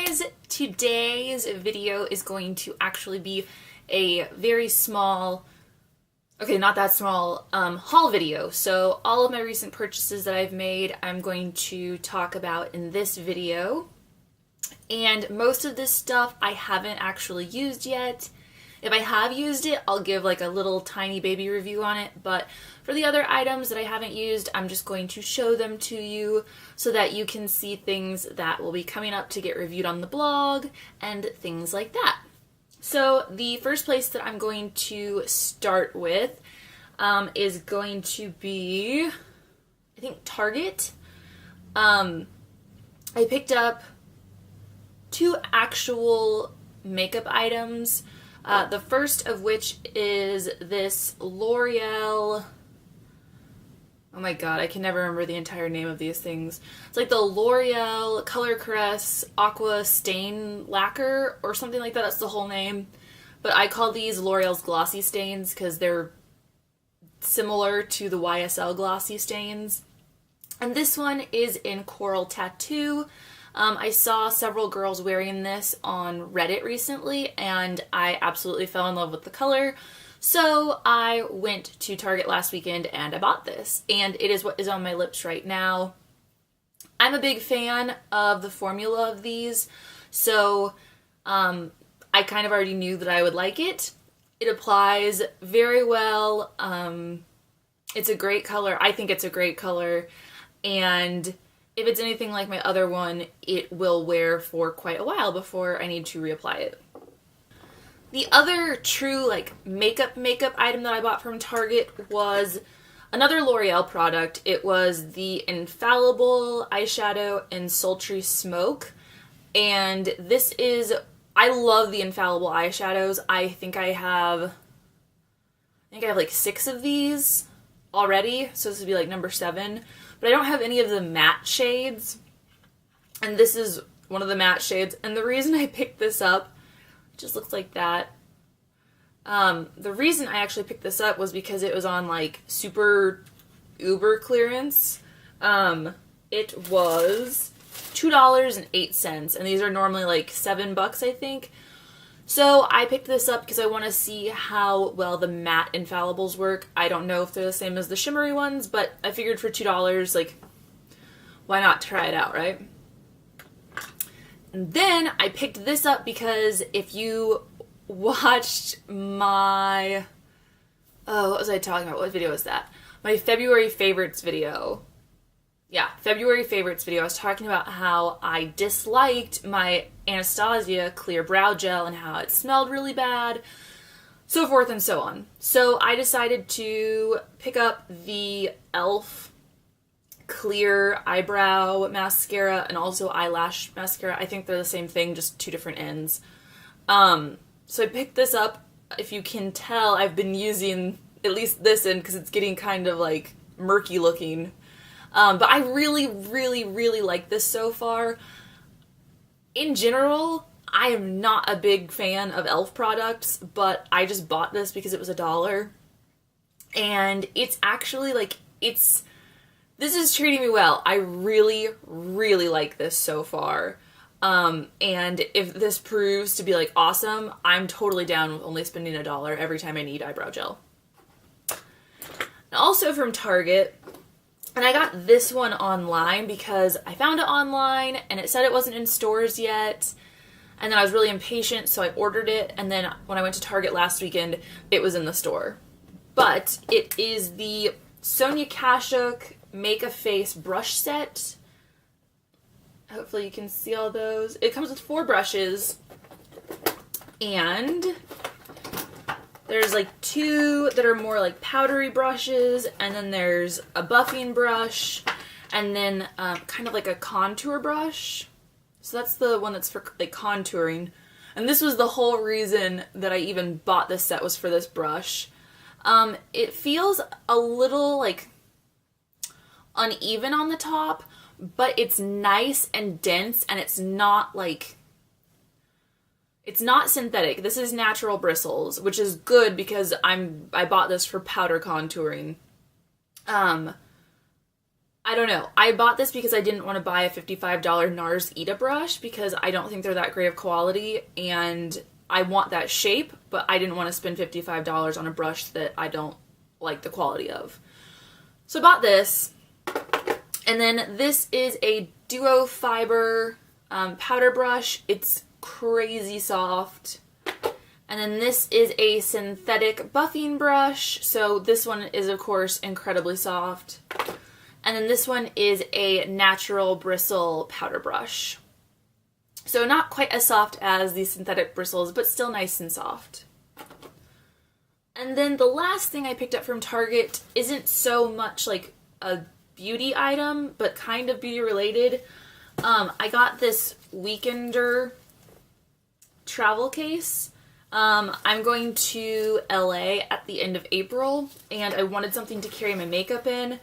guys! Today's video is going to actually be a very small, okay, not that small, haul video. So all of my recent purchases that I've made, I'm going to talk about in this video. And most of this stuff I haven't actually used yet. If I have used it, I'll give like a little tiny baby review on it, but for the other items that I haven't used, I'm just going to show them to you so that you can see things that will be coming up to get reviewed on the blog and things like that. So the first place that I'm going to start with is going to be, I think, Target. I picked up 2 actual makeup items. The first of which is this L'Oreal, oh my god, I can never remember the entire name of these things. It's like the L'Oreal Color Caress Aqua Stain Lacquer or something like that. That's the whole name. But I call these L'Oreal's Glossy Stains because they're similar to the YSL Glossy Stains. And this one is in Coral Tattoo. I saw several girls wearing this on Reddit recently, and I absolutely fell in love with the color. So I went to Target last weekend and I bought this, and it is what is on my lips right now. I'm a big fan of the formula of these, so I kind of already knew that I would like it. It applies very well. It's a great color. I think it's a great color, and if it's anything like my other one, it will wear for quite a while before I need to reapply it. The other true makeup item that I bought from Target was another L'Oreal product. It was the Infallible eyeshadow in Sultry Smoke. And this is, I love the Infallible eyeshadows. I think I have like 6 of these already. So this would be like number 7. But I don't have any of the matte shades, and this is one of the matte shades, and the reason I picked this up, it just looks like that. The reason I actually picked this up was because it was on like super uber clearance. It was $2.08, and these are normally like $7, I think. So I picked this up because I want to see how well the matte Infallibles work. I don't know if they're the same as the shimmery ones, but I figured for $2, like, why not try it out, right? And then I picked this up because if you watched my, what was I talking about? What video was that? My February favorites video. Yeah, February favorites video. I was talking about how I disliked my Anastasia clear brow gel and how it smelled really bad, so forth and so on. So I decided to pick up the e.l.f. clear eyebrow mascara and also eyelash mascara. I think they're the same thing, just 2 different ends. So I picked this up. If you can tell, I've been using at least this end because it's getting kind of like murky looking. But I really like this so far. In general, I am not a big fan of e.l.f. products, but I just bought this because it was $1. And it's actually this is treating me well. I really like this so far. And if this proves to be like awesome, I'm totally down with only spending $1 every time I need eyebrow gel. And also from Target, and I got this one online because I found it online and it said it wasn't in stores yet. And then I was really impatient, so I ordered it. And then when I went to Target last weekend, it was in the store. But it is the Sonia Kashuk Make a Face brush set. Hopefully you can see all those. It comes with 4 brushes. And there's like 2 that are more like powdery brushes, and then there's a buffing brush, and then kind of like a contour brush. So that's the one that's for like contouring. And this was the whole reason that I even bought this set, was for this brush. It feels a little like uneven on the top, but it's nice and dense, and it's not like, it's not synthetic. This is natural bristles, which is good because I bought this for powder contouring. I I don't know. I bought this because I didn't want to buy a $55 NARS Ita brush because I don't think they're that great of quality, and I want that shape, but I didn't want to spend $55 on a brush that I don't like the quality of. So I bought this, and then this is a duo fiber powder brush. It's crazy soft. And then this is a synthetic buffing brush. So this one is, of course, incredibly soft. And then this one is a natural bristle powder brush. So not quite as soft as the synthetic bristles, but still nice and soft. And then the last thing I picked up from Target isn't so much like a beauty item, but kind of beauty related. I got this Weekender travel case. I'm going to LA at the end of April, and I wanted something to carry my makeup in.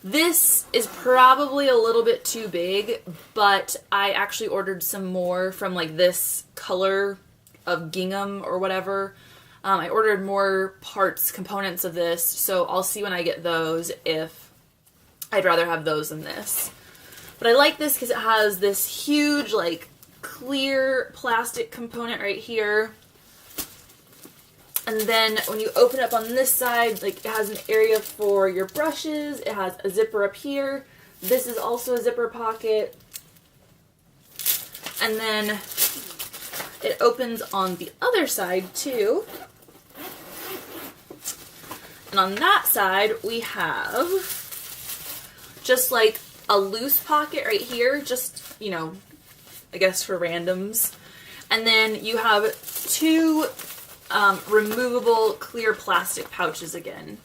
This is probably a little bit too big, but I actually ordered some more from like this color of gingham or whatever. I ordered more components of this, so I'll see when I get those if I'd rather have those than this. But I like this because it has this huge like clear plastic component right here. And then when you open up on this side, like, it has an area for your brushes. It has a zipper up here. This is also a zipper pocket. And then it opens on the other side too. And on that side, we have just like a loose pocket right here, just, you know, I guess for randoms. And then you have two removable clear plastic pouches again.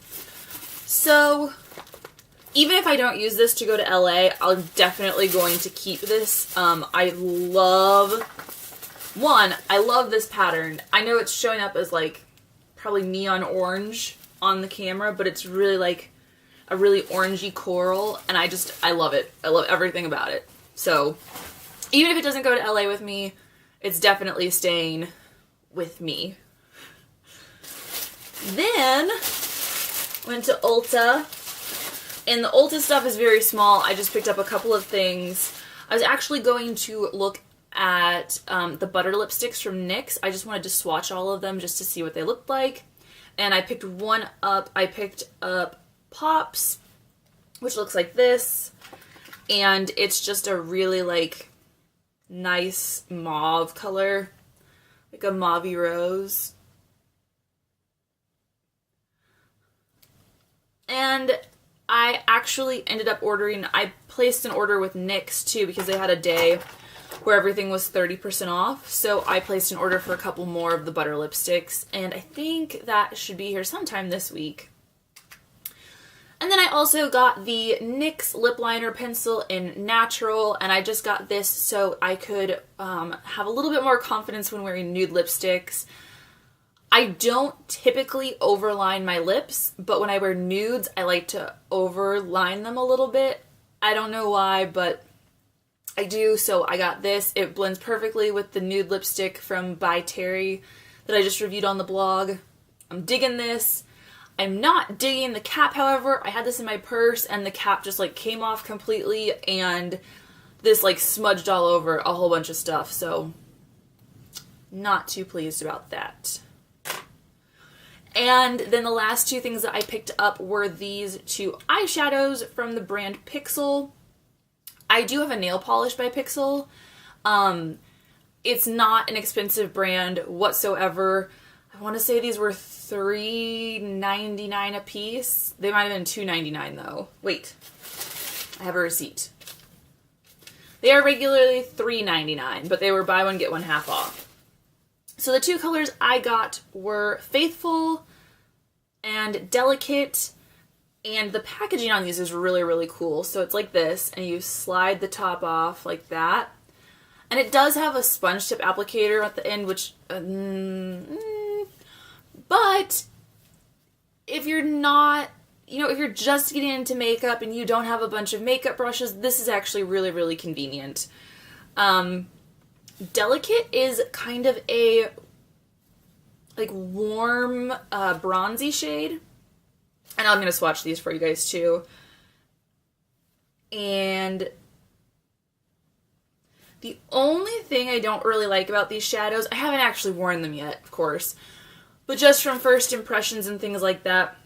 So even if I don't use this to go to LA, I'm definitely going to keep this. I love this pattern. I know it's showing up as like probably neon orange on the camera, but it's really like a really orangey coral, and I love it. I love everything about it. So even if it doesn't go to LA with me, it's definitely staying with me. Then went to Ulta, and the Ulta stuff is very small. I just picked up a couple of things. I was actually going to look at the butter lipsticks from NYX. I just wanted to swatch all of them just to see what they looked like. And I picked one up. I picked up Pops, which looks like this. And it's just a really like nice mauve color, like a mauvey rose. And I actually ended up I placed an order with NYX too because they had a day where everything was 30% off. So I placed an order for a couple more of the butter lipsticks, and I think that should be here sometime this week. And then I also got the NYX lip liner pencil in natural, and I just got this so I could have a little bit more confidence when wearing nude lipsticks. I don't typically overline my lips, but when I wear nudes, I like to overline them a little bit. I don't know why, but I do, so I got this. It blends perfectly with the nude lipstick from By Terry that I just reviewed on the blog. I'm digging this. I'm not digging the cap, however. I had this in my purse, and the cap just like came off completely, and this like smudged all over a whole bunch of stuff, so not too pleased about that. And then the last two things that I picked up were these two eyeshadows from the brand Pixel. I do have a nail polish by Pixel. It's not an expensive brand whatsoever. I want to say these were $3.99 a piece. They might have been $2.99 though. Wait, I have a receipt. They are regularly $3.99, but they were buy one get one half off. So the two colors I got were Faithful and Delicate, and the packaging on these is really, really cool. So it's like this, and you slide the top off like that. And it does have a sponge tip applicator at the end, which, but if you're not, if you're just getting into makeup and you don't have a bunch of makeup brushes, this is actually really, really convenient. Delicate is kind of a like warm bronzy shade, and I'm going to swatch these for you guys too. And the only thing I don't really like about these shadows, I haven't actually worn them yet, of course, but just from first impressions and things like that,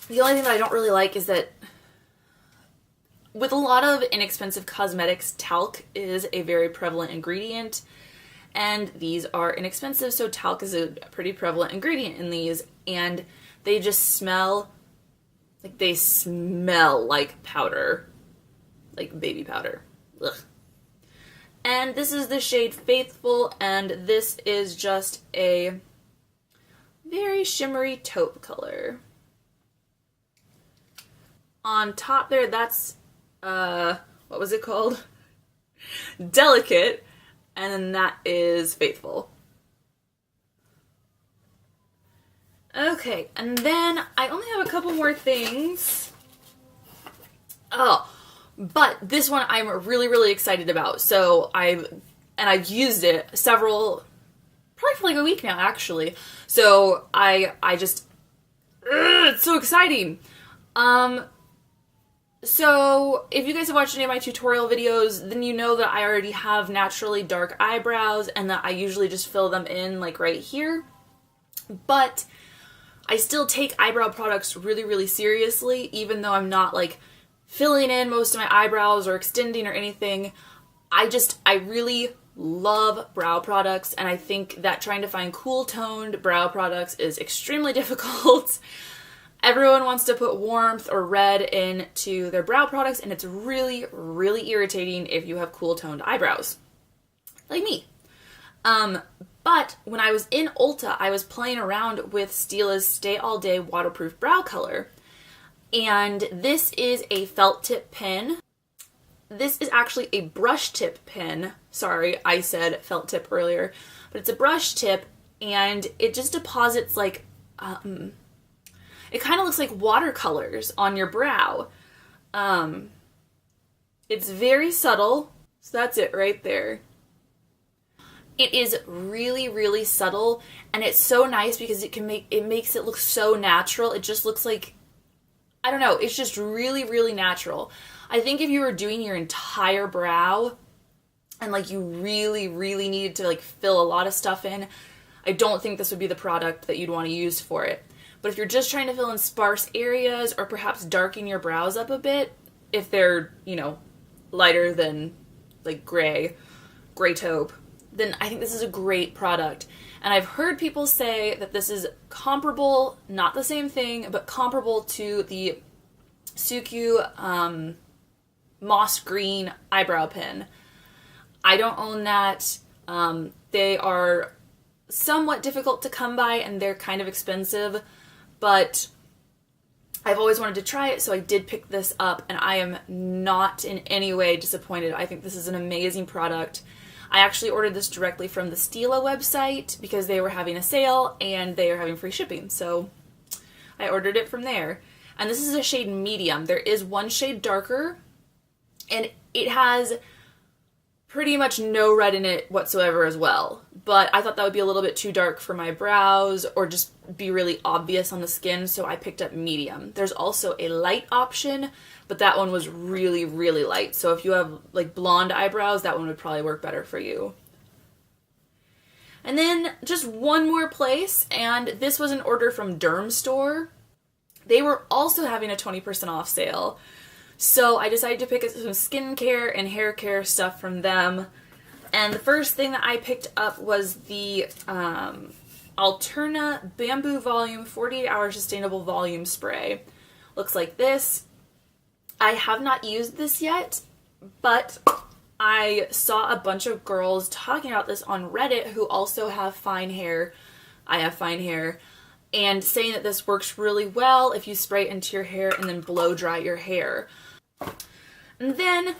the only thing that I don't really like is that with a lot of inexpensive cosmetics, talc is a very prevalent ingredient, and these are inexpensive, so talc is a pretty prevalent ingredient in these, and they just smell like powder, like baby powder. Ugh. And this is the shade Faithful, and this is just a very shimmery taupe color. On top there, that's, what was it called? Delicate, and then that is Faithful. Okay, and then I only have a couple more things. Oh, but this one I'm really, really excited about. So I've used it probably for like a week now, actually. So it's so exciting. So if you guys have watched any of my tutorial videos, then you know that I already have naturally dark eyebrows and that I usually just fill them in like right here. But I still take eyebrow products really, really seriously, even though I'm not like filling in most of my eyebrows or extending or anything. I really love brow products, and I think that trying to find cool toned brow products is extremely difficult. Everyone wants to put warmth or red into their brow products, and it's really, really irritating if you have cool toned eyebrows. Like me. But when I was in Ulta, I was playing around with Stila's Stay All Day Waterproof Brow Color. And this is a felt tip pen. This is actually a brush tip pen. Sorry, I said felt tip earlier. But it's a brush tip, and it just deposits like, it kind of looks like watercolors on your brow. It's very subtle. So that's it right there. It is really, really subtle, and it's so nice because it makes it look so natural. It just looks like, I don't know, it's just really, really natural. I think if you were doing your entire brow and like you really, really needed to like fill a lot of stuff in, I don't think this would be the product that you'd want to use for it. But if you're just trying to fill in sparse areas or perhaps darken your brows up a bit, if they're, lighter than like gray taupe, then I think this is a great product. And I've heard people say that this is comparable, not the same thing, but comparable to the Suku Moss Green eyebrow pen. I don't own that. They are somewhat difficult to come by, and they're kind of expensive, but I've always wanted to try it, so I did pick this up, and I am not in any way disappointed. I think this is an amazing product. I actually ordered this directly from the Stila website because they were having a sale and they are having free shipping, so I ordered it from there. And this is a shade medium. There is one shade darker, and it has pretty much no red in it whatsoever as well. But I thought that would be a little bit too dark for my brows or just be really obvious on the skin, so I picked up medium. There's also a light option, but that one was really, really light. So if you have like blonde eyebrows, that one would probably work better for you. And then just one more place, and this was an order from Dermstore. They were also having a 20% off sale. So I decided to pick up some skincare and hair care stuff from them. And the first thing that I picked up was the Alterna Bamboo Volume 48 Hour Sustainable Volume Spray. Looks like this. I have not used this yet, but I saw a bunch of girls talking about this on Reddit who also have fine hair. I have fine hair. And saying that this works really well if you spray it into your hair and then blow dry your hair. And then,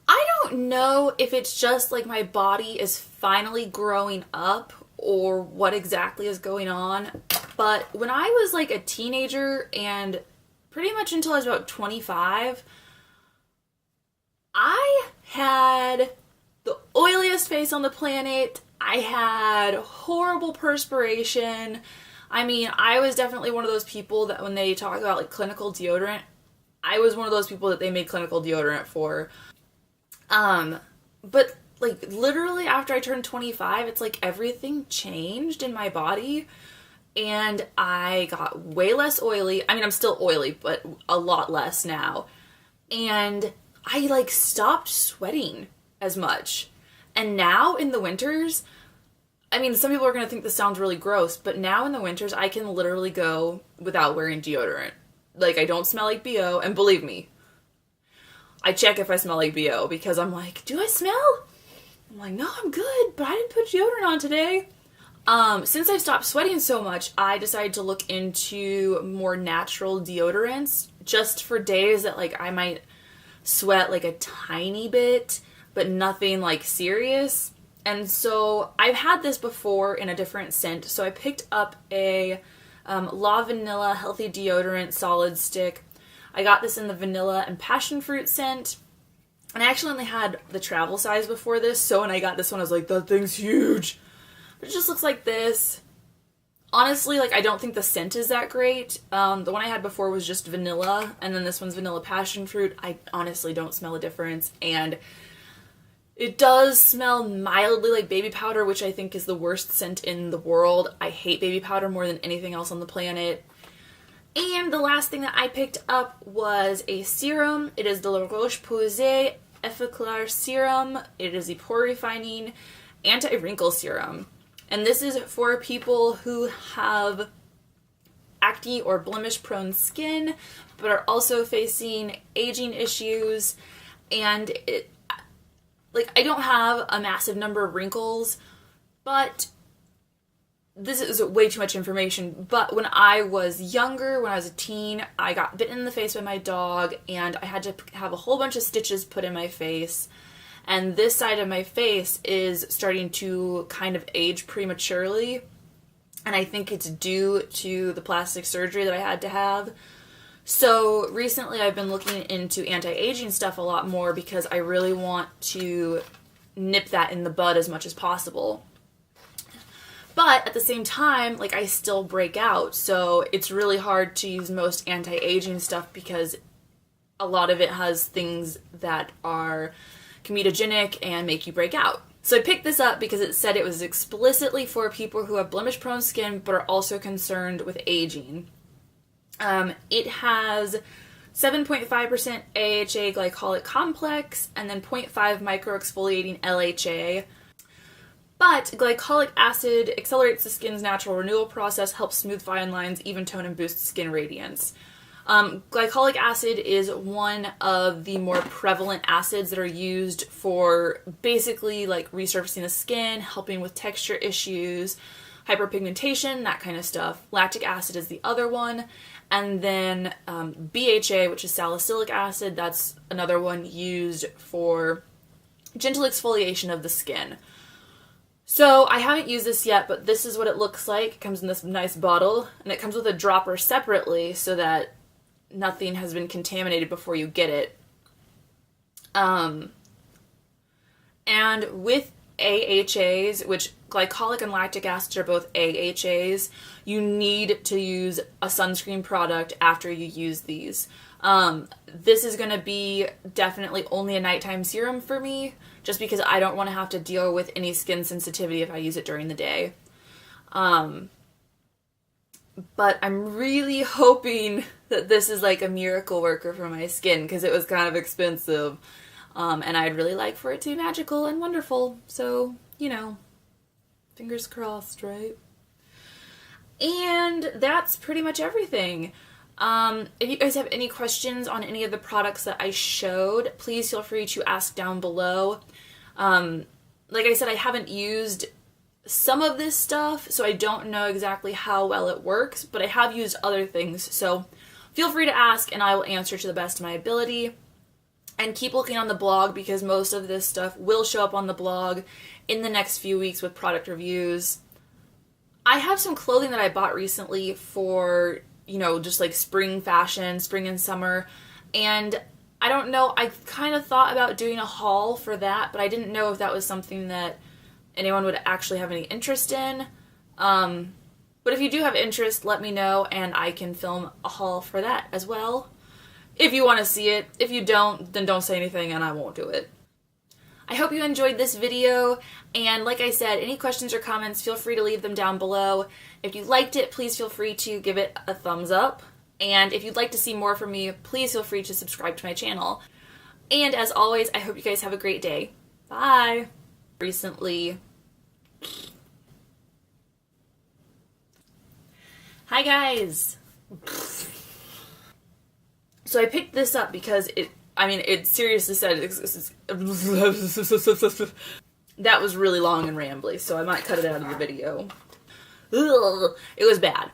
I don't know if it's just like my body is finally growing up or what exactly is going on, but when I was like a teenager and pretty much until I was about 25, I had the oiliest face on the planet. I had horrible perspiration. I mean, I was definitely one of those people that when they talk about like clinical deodorant, I was one of those people that they made clinical deodorant for. But like literally after I turned 25, it's like everything changed in my body and I got way less oily. I mean, I'm still oily, but a lot less now. And I like stopped sweating as much. And now in the winters, I mean, some people are going to think this sounds really gross, but now in the winters, I can literally go without wearing deodorant. Like, I don't smell like BO, and believe me, I check if I smell like BO, because I'm like, do I smell? I'm like, no, I'm good, but I didn't put deodorant on today. Since I stopped sweating so much, I decided to look into more natural deodorants, just for days that, like, I might sweat, like, a tiny bit, but nothing, like, serious. And so I've had this before in a different scent. So I picked up a La Vanilla Healthy Deodorant Solid Stick. I got this in the vanilla and passion fruit scent. And I actually only had the travel size before this. So when I got this one, I was like, that thing's huge. But it just looks like this. Honestly, like, I don't think the scent is that great. The one I had before was just vanilla. And then this one's vanilla passion fruit. I honestly don't smell a difference. And it does smell mildly like baby powder, which I think is the worst scent in the world. I hate baby powder more than anything else on the planet. And the last thing that I picked up was a serum. It is the La Roche-Posay Effaclar Serum. It is a pore refining anti-wrinkle serum. And this is for people who have acne or blemish-prone skin, but are also facing aging issues. And like, I don't have a massive number of wrinkles, but this is way too much information. But when I was younger, when I was a teen, I got bitten in the face by my dog, and I had to have a whole bunch of stitches put in my face. And this side of my face is starting to kind of age prematurely. And I think it's due to the plastic surgery that I had to have. So recently I've been looking into anti-aging stuff a lot more because I really want to nip that in the bud as much as possible. But at the same time, like, I still break out, so it's really hard to use most anti-aging stuff because a lot of it has things that are comedogenic and make you break out. So I picked this up because it said it was explicitly for people who have blemish-prone skin but are also concerned with aging. It has 7.5% AHA glycolic complex and then 0.5 microexfoliating LHA. But glycolic acid accelerates the skin's natural renewal process, helps smooth fine lines, even tone, and boosts skin radiance. Glycolic acid is one of the more prevalent acids that are used for basically like resurfacing the skin, helping with texture issues, hyperpigmentation, that kind of stuff. Lactic acid is the other one. And then BHA, which is salicylic acid, that's another one used for gentle exfoliation of the skin. So I haven't used this yet, but this is what it looks like. It comes in this nice bottle, and it comes with a dropper separately so that nothing has been contaminated before you get it. And with AHAs, which glycolic and lactic acid are both AHAs, you need to use a sunscreen product after you use these. This is going to be definitely only a nighttime serum for me, just because I don't want to have to deal with any skin sensitivity if I use it during the day. But I'm really hoping that this is like a miracle worker for my skin, because it was kind of expensive. And I'd really like for it to be magical and wonderful. So, you know, fingers crossed, right? And that's pretty much everything. If you guys have any questions on any of the products that I showed, please feel free to ask down below. Like I said, I haven't used some of this stuff, so I don't know exactly how well it works, but I have used other things, so feel free to ask and I will answer to the best of my ability. And keep looking on the blog, because most of this stuff will show up on the blog in the next few weeks with product reviews. I have some clothing that I bought recently for, you know, just like spring fashion, spring and summer, and I don't know, I kind of thought about doing a haul for that, but I didn't know if that was something that anyone would actually have any interest in. But if you do have interest, let me know and I can film a haul for that as well. if you want to see it. If you don't, then don't say anything and I won't do it. I hope you enjoyed this video, and like I said, any questions or comments, feel free to leave them down below. If you liked it, please feel free to give it a thumbs up, and if you'd like to see more from me, please feel free to subscribe to my channel. And as always, I hope you guys have a great day. Bye! Recently... Hi guys! So I picked this up because it seriously said that was really long and rambly, so I might cut it out of the video. Ugh, it was bad.